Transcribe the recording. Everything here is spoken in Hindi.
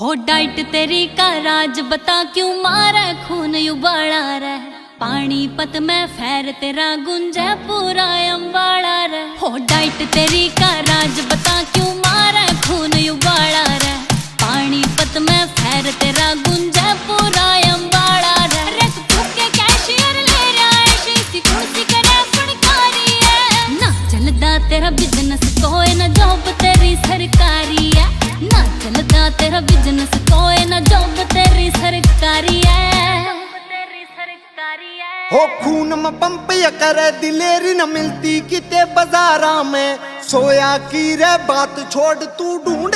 हो डाइट तेरी का राज बता क्यों मारे खून उबाला रे। पानीपत में फैर तेरा गुंजे पूरा अम्बाड़ा रे। हो डाइट तेरी का राज बता क्यों मारे खून उबाला रे। पानीपत में फैर तेरा गुंजे पूरा अम्बाड़ा रे। रख फूके कैशियर ले रहा है शीसी कुर्सी करे फड़कारी है। ना चलदा तेरा बिजनेस कोई ना जॉब तेरी सरकारी है। ना चलदा तेरा बिजनेस कोई ना जॉब तेरी सरकारी है। हो खून में पंप या करे दिलेरी न मिलती किते बाजारा में। सोया की रे बात छोड़ तू ढूंढ